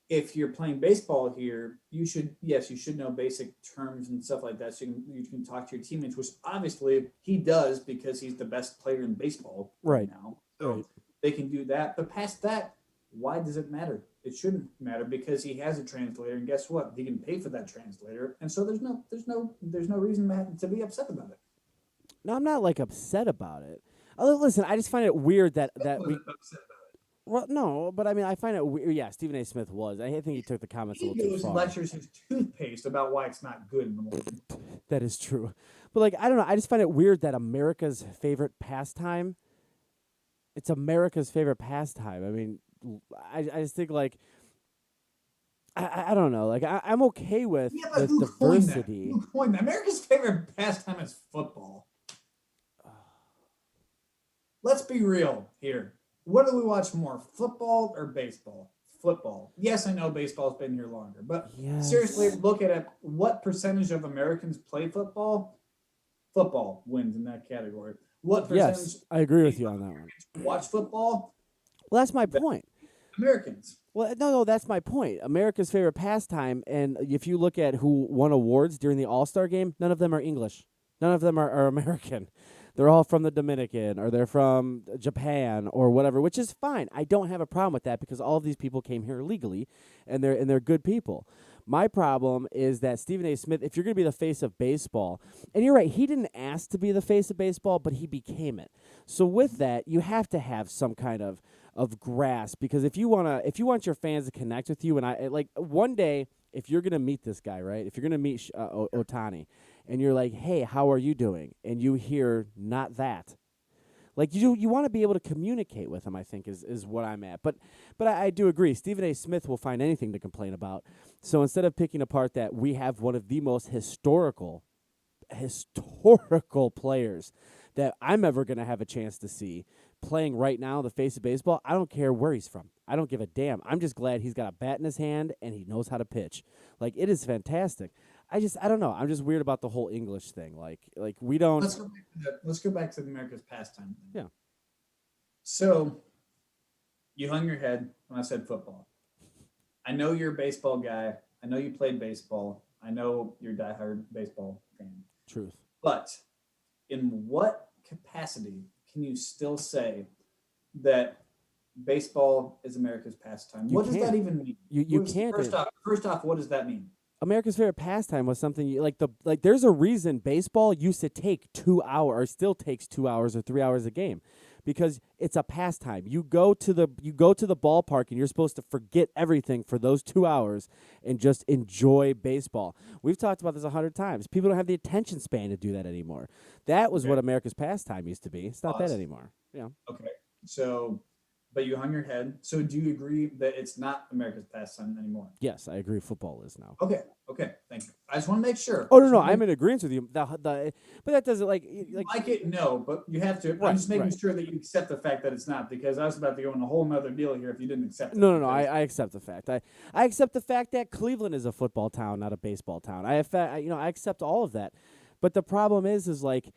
if you're playing baseball here, yes, you should know basic terms and stuff like that. So you can talk to your teammates, which obviously he does because he's the best player in baseball Right. now. So Right. they can do that. But past that, why does it matter? It shouldn't matter because he has a translator, and guess what? He can pay for that translator, and so there's no reason to be upset about it. No, I'm not like upset about it. Listen, I just find it weird that we. Upset about it. Well, no, but I mean, I find it weird. Yeah, Stephen A. Smith was. I think he took the comments a He little too goes and far. lectures his toothpaste about why it's not good in the morning. That is true. But like, I don't know. I just find it weird that America's favorite pastime. It's America's favorite pastime. I mean, I just think like. I don't know. Like I'm okay with Yeah, but with who coined that? diversity. Who coined that? America's favorite pastime is football. Let's be real here. What do we watch more, football or baseball? Football. Yes, I know baseball's been here longer, but Yes. seriously, look at it. What percentage of Americans play football? Football wins in that category. What percentage Yes, I agree with you on that one. watch football? Well, that's my point. Americans. Well, no, that's my point. America's favorite pastime, and if you look at who won awards during the All-Star game, none of them are English. None of them are American. They're all from the Dominican, or they're from Japan, or whatever, which is fine. I don't have a problem with that because all of these people came here legally, and they're good people. My problem is that Stephen A. Smith, if you're going to be the face of baseball, and you're right, he didn't ask to be the face of baseball, but he became it. So with that, you have to have some kind of grasp because if you want your fans to connect with you, and I like one day if you're gonna meet this guy, right? If you're gonna meet Otani, and you're like, hey, how are you doing? And you hear not that. Like you want to be able to communicate with him. I think is what I'm at. But I do agree. Stephen A. Smith will find anything to complain about. So instead of picking apart that we have one of the most historical players that I'm ever going to have a chance to see playing right now, the face of baseball, I don't care where he's from. I don't give a damn. I'm just glad he's got a bat in his hand and he knows how to pitch. Like, it is fantastic. I don't know. I'm just weird about the whole English thing. Like we don't. Let's go back to America's pastime thing. Yeah. So you hung your head when I said football. I know you're a baseball guy. I know you played baseball. I know you're a diehard baseball fan. Truth. But in what capacity can you still say that baseball is America's pastime? What does that even mean? You can't. First off, what does that mean? America's favorite pastime was something like. There's a reason baseball used to take 2 hours, or still takes 2 hours or 3 hours a game, because it's a pastime. You go to the ballpark and you're supposed to forget everything for those 2 hours and just enjoy baseball. We've talked about this 100 times. People don't have the attention span to do that anymore. That was Okay. what America's pastime used to be. It's not that Pause. anymore. Yeah. Okay. So, but you hung your head. So, do you agree that it's not America's pastime anymore? Yes, I agree. Football is now. Okay. Okay. Thank you. I just want to make sure. Oh I no, just no, want to I'm make in agreement with you. But that doesn't like. like it. No, but you have to. I'm Right, just making right. sure that you accept the fact that it's not, because I was about to go on a whole nother deal here if you didn't accept it. No, no, no. I, Because I accept the fact. I accept the fact that Cleveland is a football town, not a baseball town. I accept all of that. But the problem is like,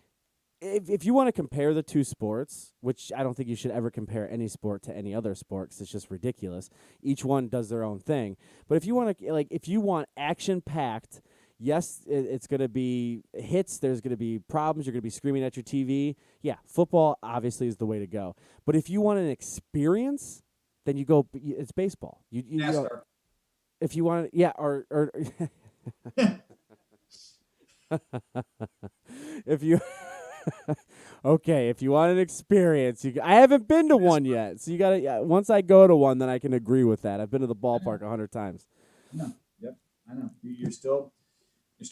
if you want to compare the two sports, which I don't think you should ever compare any sport to any other sport, 'cause it's just ridiculous. Each one does their own thing. But if you want action packed, yes, it's going to be hits. There's going to be problems. You're going to be screaming at your TV. Yeah, football obviously is the way to go. But if you want an experience, then you go. It's baseball. NASCAR. If you want, yeah, or if you okay, if you want an experience, I haven't been to one yet, so you gotta. Yeah, once I go to one, then I can agree with that. I've been to the ballpark 100 times. No. Yep. I know. You're still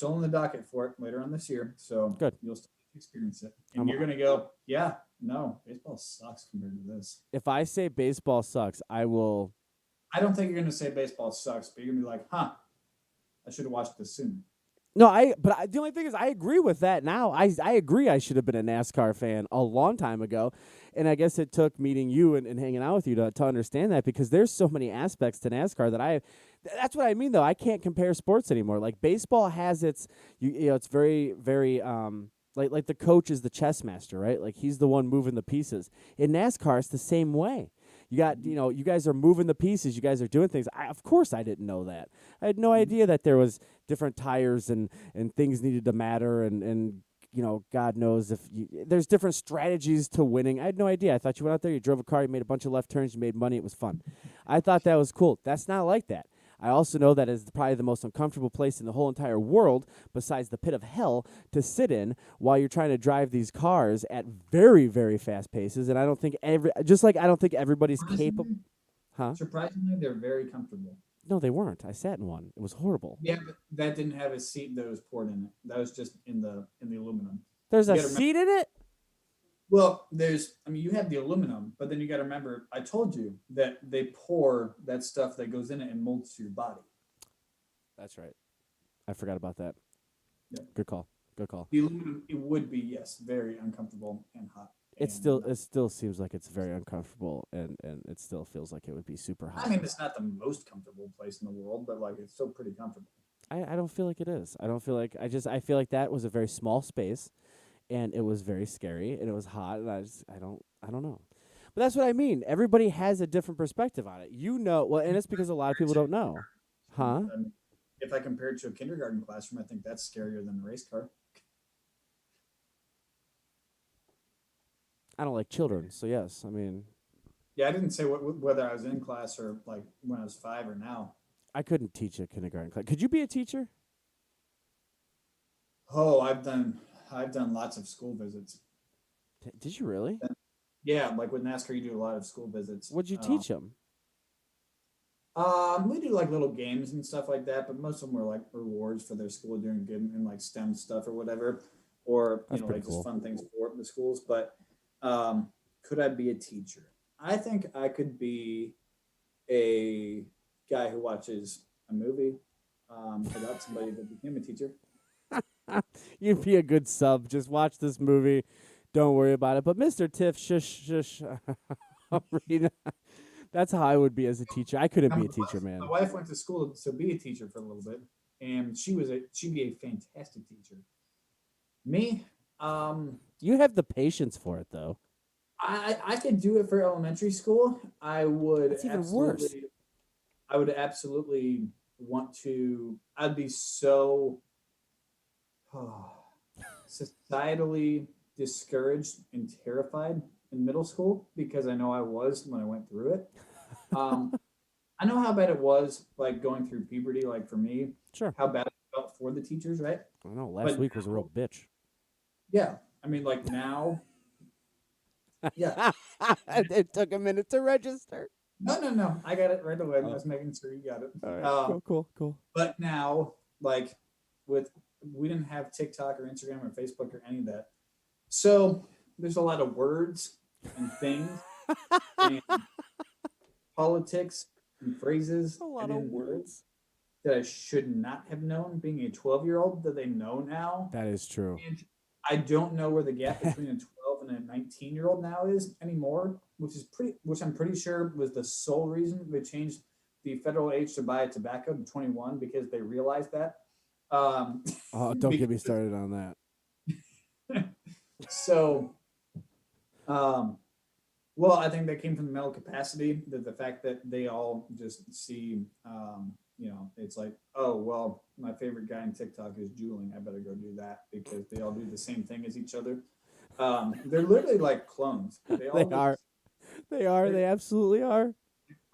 on the docket for it later on this year, so Good. you'll still experience it, and I'm, you're gonna go, yeah, no, baseball sucks compared to this. if I say baseball sucks, I will. I don't think you're gonna say baseball sucks, but you're gonna be like, huh, I should have watched this sooner. No, the only thing is, I agree with that now. I agree I should have been a NASCAR fan a long time ago. And I guess it took meeting you and hanging out with you to understand that, because there's so many aspects to NASCAR that's what I mean, though. I can't compare sports anymore. Like baseball has it's very, very, like the coach is the chess master, right? Like he's the one moving the pieces. In NASCAR, it's the same way. You guys are moving the pieces. You guys are doing things. Of course, I didn't know that. I had no idea that there was different tires and things needed to matter and God knows if there's different strategies to winning. I had no idea. I thought you went out there, you drove a car, you made a bunch of left turns, you made money. It was fun. I thought that was cool. That's not like that. I also know that it's probably the most uncomfortable place in the whole entire world, besides the pit of hell, to sit in while you're trying to drive these cars at very, very fast paces. And I don't think I don't think everybody's capable. Surprisingly, Huh? surprisingly, they're very comfortable. No, they weren't. I sat in one. It was horrible. Yeah, but that didn't have a seat that was poured in it. That was just in the aluminum. There's You a gotta remember. seat in it? Well, you have the aluminum, but then you got to remember. I told you that they pour that stuff that goes in it and molds to your body. That's right. I forgot about that. Yeah. Good call. Good call. The aluminum, it would be, yes, very uncomfortable and hot. It And still seems like it's very uncomfortable, and it still feels like it would be super hot. I mean, it's not the most comfortable place in the world, but like it's still pretty comfortable. I don't feel like it is. I don't feel like I feel like that was a very small space, and it was very scary, and it was hot, and I don't know. But that's what I mean. Everybody has a different perspective on it. Well, and it's because a lot of people don't know. Huh? I mean, if I compare it to a kindergarten classroom, I think that's scarier than a race car. I don't like children, so yes. I mean, Yeah, I didn't say whether I was in class or like when I was 5 or now. I couldn't teach a kindergarten class. Could you be a teacher? Oh, I've done lots of school visits. Did you really? Yeah, like with NASCAR, you do a lot of school visits. What'd you teach them? We do like little games and stuff like that, but most of them were like rewards for their school doing good and like STEM stuff or whatever, or That's like pretty cool. just fun things for the schools. But could I be a teacher? I think I could be a guy who watches a movie about somebody that became a teacher. You'd be a good sub. Just watch this movie. Don't worry about it. But Mr. Tiff, shush, shush. Rena, that's how I would be as a teacher. I couldn't Now, be a teacher, man. My wife went to school to be a teacher for a little bit, and she'd be a fantastic teacher. Me, You have the patience for it, though. I could do it for elementary school. That's even worse. I would absolutely want to. I'd be so societally discouraged and terrified in middle school because I know I was when I went through it. Um, I know how bad it was, like going through puberty, like for me, Sure. how bad it felt for the teachers, right? I know. Last But week was a real now, bitch. yeah, I mean, like now, yeah. It took a minute to register. No, no, no. I got it right away. I'm Oh, just making sure you got it. all right. Um, Cool, cool, cool. but now, like with we didn't have TikTok or Instagram or Facebook or any of that. So there's a lot of words and things and politics and phrases A I lot of didn't know words. that I should not have known being a 12-year-old that they know now. That is true. And I don't know where the gap between a 12 and a 19-year-old now is anymore, which I'm pretty sure was the sole reason they changed the federal age to buy tobacco to 21 because they realized that. Um, Oh, don't get me because, started on that. so, um, well, I think that came from the mental capacity, that the fact that they all just see, it's like, oh, well, my favorite guy in TikTok is juuling. I better go do that because they all do the same thing as each other. They're literally like clones. They They all do. are. They are. They absolutely are.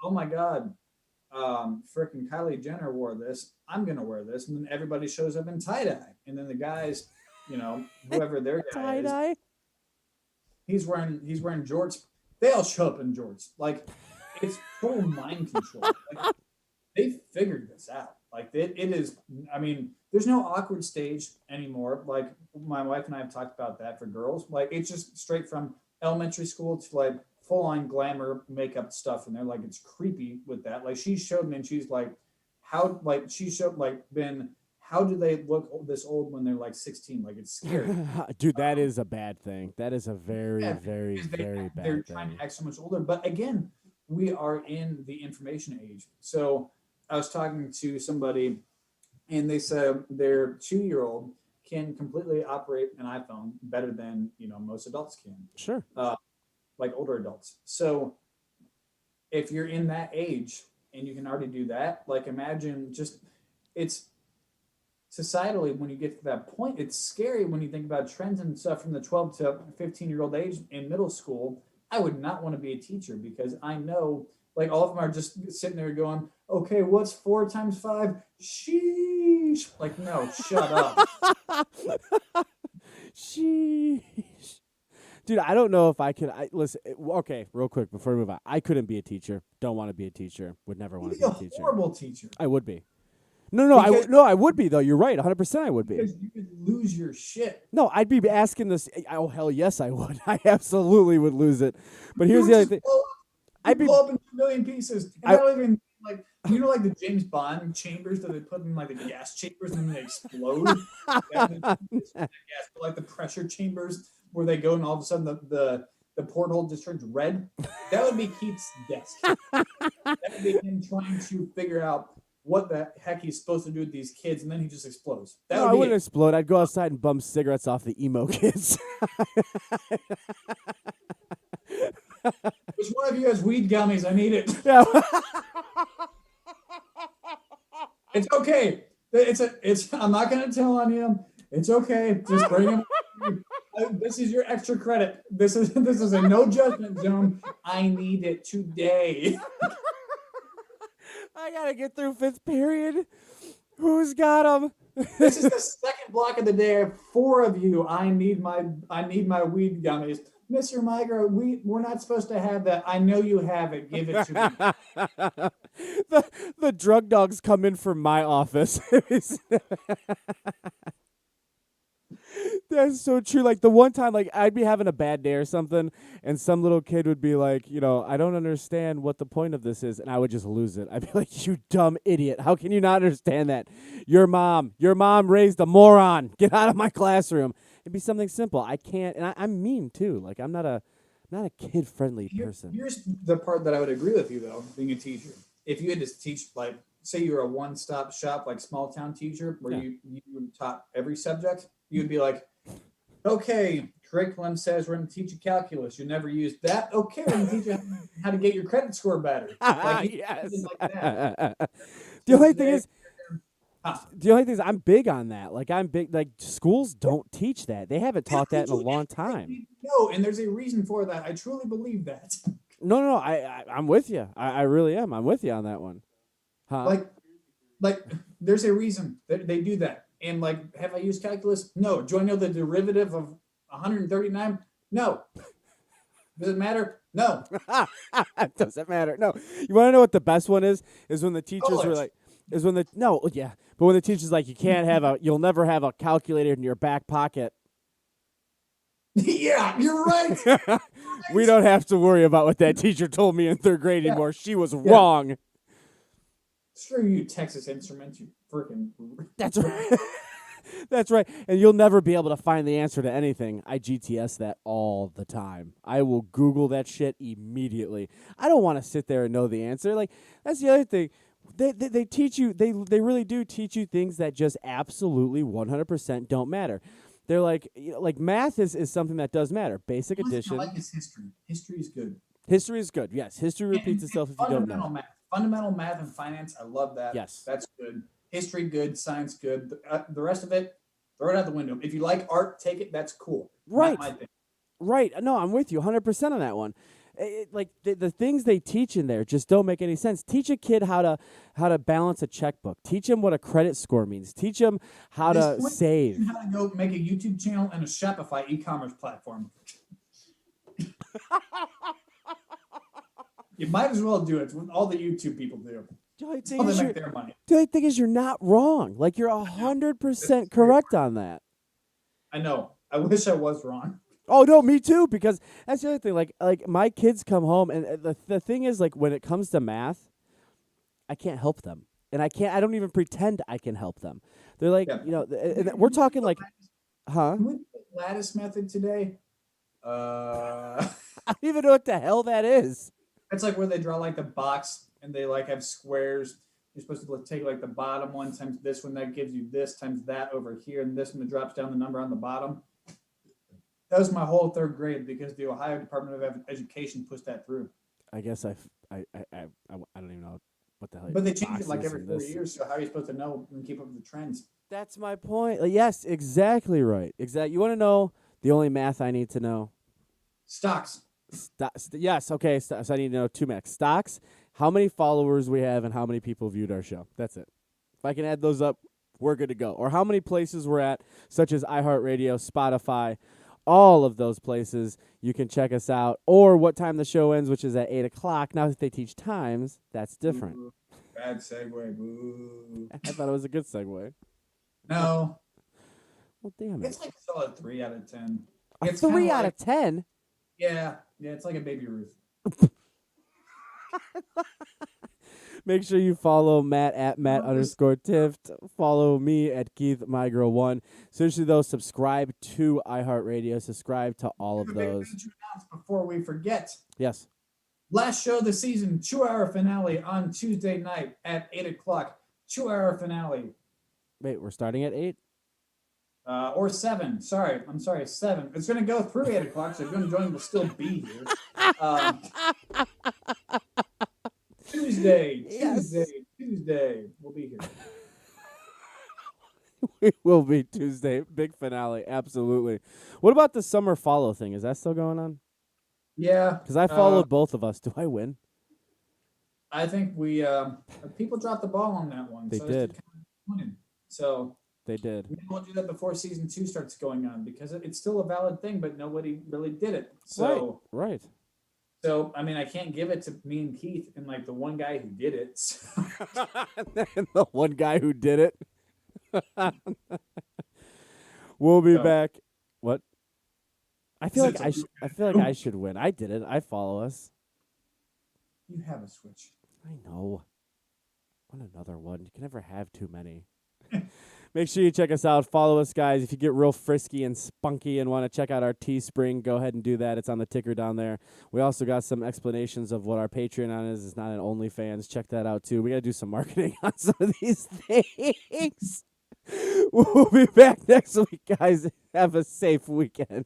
Oh my god, freaking Kylie Jenner wore this. I'm gonna wear this, and then everybody shows up in tie dye, and then the guys, whoever their guy Tie is, dye. he's wearing jorts. They all show up in jorts. Like it's total mind control. Like they figured this out. Like it is. I mean, there's no awkward stage anymore. Like my wife and I have talked about that for girls. Like it's just straight from elementary school to like full on glamour makeup stuff, and they're like it's creepy with that. Like she showed me, and she's like, how like she showed like been. How do they look this old when they're like 16? Like it's scary. Dude, that is a bad thing. That is a very, Yeah, very, because very they're bad trying thing. to act so much older. But again, we are in the information age. So I was talking to somebody, and they said their 2-year-old can completely operate an iPhone better than most adults can, Sure. uh, like older adults. So if you're in that age and you can already do that, like imagine just it's societally when you get to that point it's scary when you think about trends and stuff from the 12 to 15-year-old age in middle school. I would not want to be a teacher because I know like all of them are just sitting there going, okay, what's 4 times 5? Sheesh. Like no, shut up. Sheesh. Dude, I don't know if I could. Listen. Okay, real quick before we move on, I couldn't be a teacher. Don't want to be a teacher. Would never want You'd to be be a a teacher. horrible teacher I would be. No, no, because no. I would be though. You're right. 100%. I would be. because you could lose your shit. No, I'd be asking this. Oh hell, yes, I would. I absolutely would lose it. But You here's would the other just thing. blow, I'd you'd be. blow up into a million pieces. And I. not even like like the James Bond chambers that they put in like the gas chambers and then they explode. Gas, but like the pressure chambers where they go and all of a sudden the porthole just turns red. That would be Keith's desk. That would be him trying to figure out what the heck he's supposed to do with these kids, and then he just explodes. That No, would I be wouldn't it. explode. I'd go outside and bum cigarettes off the emo kids. Which one of you has weed gummies? I need it. Yeah. It's okay. It's. I'm not gonna tell on you. It's okay. Just bring them. This is your extra credit. This is a no judgment zone. I need it today. I gotta get through fifth period. Who's got them? This is the second block of the day. I have 4 of you. I need my weed gummies. Mr. Migra, we're not supposed to have that. I know you have it. Give it to me. The drug dogs come in from my office. That's so true. Like the one time, like I'd be having a bad day or something, and some little kid would be like, I don't understand what the point of this is, and I would just lose it. I'd be like, you dumb idiot! How can you not understand that? Your mom raised a moron. Get out of my classroom. It'd be something simple. I can't, and I'm mean too. Like I'm not a kid friendly person. Here's the part that I would agree with you though, being a teacher. If you had to teach, like, say you were a one-stop shop, like small town teacher, where Yeah. you taught every subject, you'd be like, okay, curriculum says we're going to teach you calculus. You never used that. Okay, we're going to teach you how to get your credit score better. Like, Yes. like that. The only thing is, Huh. I'm big on that. Like I'm big. Like schools don't teach that. They haven't taught that in a long time. No, and there's a reason for that. I truly believe that. No. I'm with you. I really am. I'm with you on that one. Huh? Like, like there's a reason that they do that. And like, have I used calculus? No. Do I know the derivative of 139? No. Does it matter? No. It doesn't matter. No. You want to know what the best one is? Is when the teachers were College. like, is when the, no, yeah. But when the teacher's like, you'll never have a calculator in your back pocket. Yeah, you're right. We don't have to worry about what that teacher told me in third grade Yeah. anymore. She was wrong. Screw you, Texas Instruments, you freaking. That's right. That's right. And you'll never be able to find the answer to anything. I GTS that all the time. I will Google that shit immediately. I don't want to sit there and know the answer. Like, that's the other thing. They teach you, they really do teach you things that just absolutely 100% don't matter. They're like, like math is something that does matter. Basic One thing addition. I like is history. History is good. History is good. Yes. History repeats itself if you don't Fundamental know. math. Fundamental math and finance, I love that. Yes. That's good. History, good. Science, good. The rest of it, throw it out the window. If you like art, take it. That's cool. Right. Not my thing. Right. No, I'm with you 100% on that one. Like the things they teach in there just don't make any sense. Teach a kid how to balance a checkbook. Teach him what a credit score means. Teach him how This to point, save. teach him how to go make a YouTube channel and a Shopify e-commerce platform. You might as well do it. It's what all the YouTube people do. The only It's how they thing make their money. is you're not wrong. Like you're 100% correct on that. I know. I wish I was wrong. Oh no, me too. Because that's the other thing. Like my kids come home, and the thing is, like when it comes to math, I can't help them, and I don't even pretend I can help them. They're like, Yeah. and we're talking like, huh? Can we do the lattice method today? I don't even know what the hell that is. It's like where they draw like the box and they like have squares. You're supposed to take like the bottom one times this one, that gives you this times that over here, and this one that drops down the number on the bottom. That was my whole third grade because the Ohio Department of Education pushed that through. I guess I don't even know what the hell. But they change it like boxes every and 4 this. years, so how are you supposed to know and keep up with the trends? That's my point. Yes, exactly right. Exactly. You want to know the only math I need to know? Stocks. Yes. Okay. So I need to know two max stocks. How many followers we have and how many people viewed our show. That's it. If I can add those up, we're good to go. Or how many places we're at, such as iHeartRadio, Spotify, all of those places. You can check us out. Or what time the show ends, which is at 8 o'clock. Now that they teach times, that's different. Ooh, bad segue. Boo. I thought it was a good segue. No, Well, damn it. it's like a solid 3 out of 10. A It's 3 kinda out like- of 10? Yeah, it's like a Baby Ruth. Make sure you follow Matt at Matt_Tift. Follow me at KeithMyGirl1. Seriously, though, subscribe to iHeartRadio. Subscribe to all of A big those. thing to announce before we forget. Yes. Last show of the season, 2-hour finale on Tuesday night at 8 o'clock. 2-hour finale. Wait, we're starting at 8? Or 7. Sorry, I'm sorry, 7. It's going to go through 8 o'clock, so if you're joining, we'll still be here. Tuesday. We'll be here. We will be Tuesday. Big finale. Absolutely. What about the summer follow thing? Is that still going on? Yeah. Because I followed both of us. Do I win? I think we people dropped the ball on that one. They so did. So They did. maybe we'll do that before season 2 starts going on because it's still a valid thing, but nobody really did it. So Right. So I mean, I can't give it to me and Keith and like the one guy who did it. So. And the one guy who did it. We'll be No. back. What? I feel Is like it I feel like I should win. I did it. I follow us. You have a Switch. I know. I want another one. You can never have too many. Make sure you check us out. Follow us, guys. If you get real frisky and spunky and want to check out our Teespring, go ahead and do that. It's on the ticker down there. We also got some explanations of what our Patreon is. It's not an OnlyFans. Check that out, too. We got to do some marketing on some of these things. We'll be back next week, guys. Have a safe weekend.